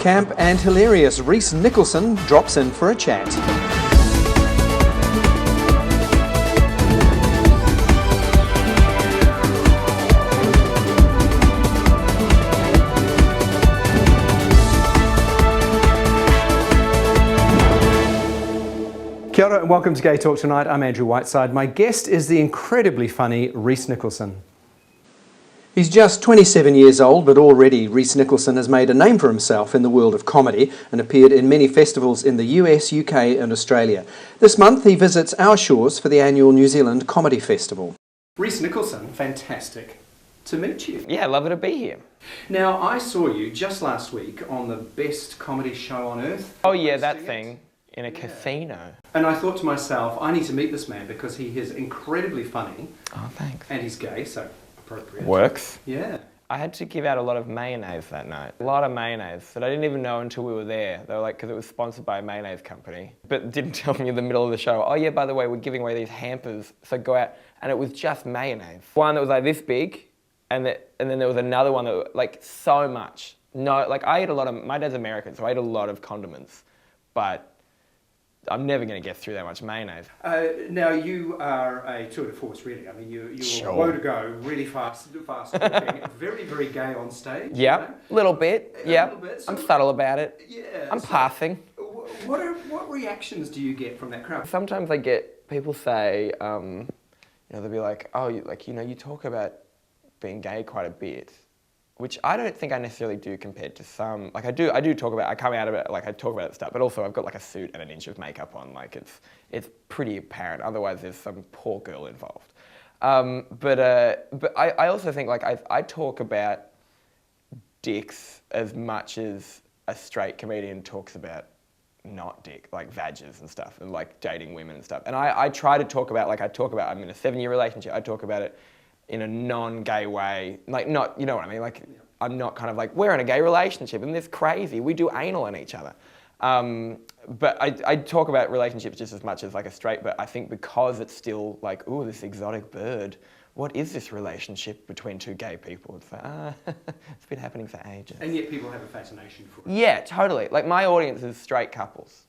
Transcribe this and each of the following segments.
camp and hilarious Rhys Nicholson drops in for a chat. Kia ora and welcome to Gay Talk Tonight. I'm Andrew Whiteside. My guest is the incredibly funny Rhys Nicholson. He's just 27 years old, but already Rhys Nicholson has made a name for himself in the world of comedy and appeared in many festivals in the US, UK and Australia. This month he visits our shores for the annual New Zealand Comedy Festival. Rhys Nicholson, fantastic to meet you. Yeah, lovely to be here. Now, I saw you just last week on the best comedy show on earth. Oh yeah, that thing. In a casino. And I thought to myself, I need to meet this man because he is incredibly funny. Oh, thanks. And he's gay, so appropriate. Works. Yeah. I had to give out a lot of mayonnaise that night. A lot of mayonnaise that I didn't even know until we were there. They were like, because it was sponsored by a mayonnaise company. But didn't tell me in the middle of the show, oh yeah, by the way, we're giving away these hampers, so go out. And it was just mayonnaise. One that was like this big, and then there was another one that was like so much. No, like I ate a lot of, my dad's American, so I ate a lot of condiments. But I'm never going to get through that much mayonnaise. Now you are a tour de force, really. I mean, you're sure. a woe to go, really fast talking, very, very gay on stage. Yeah, a little bit. Yeah, so I'm subtle about it. Yeah, I'm passing. What reactions do you get from that crowd? Sometimes I get people say, they'll be like, oh, you talk about being gay quite a bit. Which I don't think I necessarily do compared to some, like I do talk about, I come out of it, like I talk about stuff, but also I've got like a suit and an inch of makeup on, like it's pretty apparent, otherwise there's some poor girl involved. But I also think like I talk about dicks as much as a straight comedian talks about not dick, like vages and stuff, and like dating women and stuff. And I try to talk about, like I'm in a 7-year relationship, I talk about it in a non-gay way, like not, you know what I mean, like I'm not kind of like, we're in a gay relationship and this crazy, we do anal on each other. But I talk about relationships just as much as like a straight, but I think because it's still like, ooh, this exotic bird, what is this relationship between two gay people? It's like, it's been happening for ages. And yet people have a fascination for it. Yeah, totally. Like my audience is straight couples.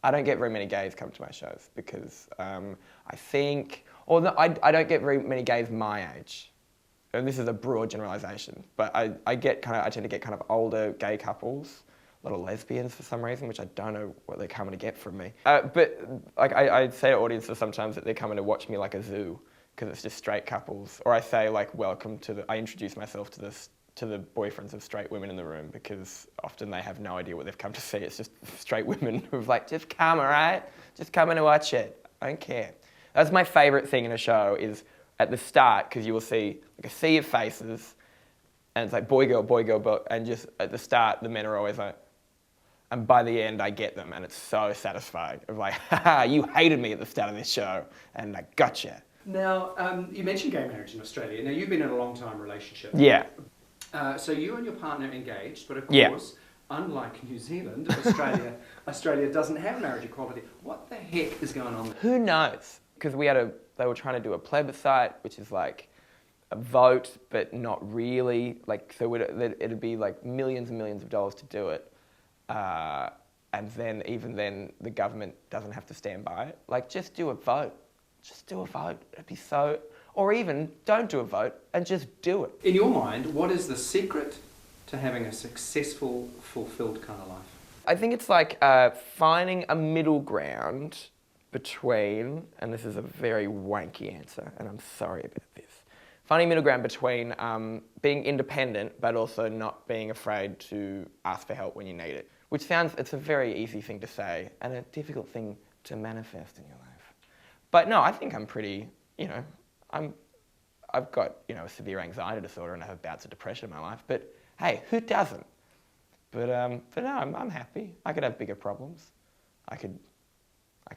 I don't get very many gays come to my shows because I think, or no, I don't get very many gays my age. And this is a broad generalisation, but I tend to get kind of older gay couples, a lot of lesbians for some reason, which I don't know what they're coming to get from me. But like I say to audiences sometimes that they're coming to watch me like a zoo, because it's just straight couples. Or I say like, I introduce myself to the boyfriends of straight women in the room, because often they have no idea what they've come to see. It's just straight women who've like, just come, all right? Just come and watch it. I don't care. That's my favourite thing in a show is at the start, because you will see like a sea of faces, and it's like boy, girl, boy, and just at the start, the men are always like, and by the end, I get them, and it's so satisfying. Of like, haha, you hated me at the start of this show, and I gotcha. Now, you mentioned gay marriage in Australia. Now, you've been in a long-time relationship. Yeah. So you and your partner engaged, but of course, unlike New Zealand, Australia doesn't have marriage equality. What the heck is going on there? Who knows? Because they were trying to do a plebiscite, which is like a vote, but not really. Like, so it'd be like millions and millions of dollars to do it. And then, even then, the government doesn't have to stand by it. Like, just do a vote. Just do a vote. It'd be so... Or even, don't do a vote and just do it. In your mind, what is the secret to having a successful, fulfilled kind of life? I think it's like finding a middle ground between, and this is a very wanky answer, and I'm sorry about this, finding a middle ground between being independent, but also not being afraid to ask for help when you need it. Which sounds, it's a very easy thing to say, and a difficult thing to manifest in your life. But no, I think I'm pretty, I've got, a severe anxiety disorder and I have bouts of depression in my life, but hey, who doesn't? But no, I'm happy. I could have bigger problems. I could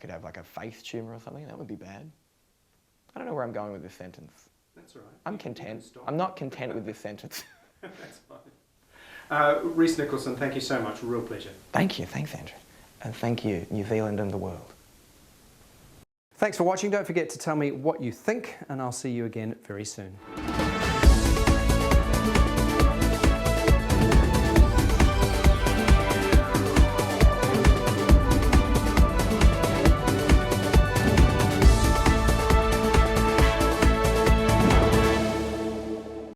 have like a face tumour or something, that would be bad. I don't know where I'm going with this sentence. That's all right. I'm content. I'm not content with this sentence. That's fine. Rhys Nicholson, thank you so much, real pleasure. Thank you, thanks Andrew. And thank you, New Zealand and the world. Thanks for watching. Don't forget to tell me what you think, and I'll see you again very soon.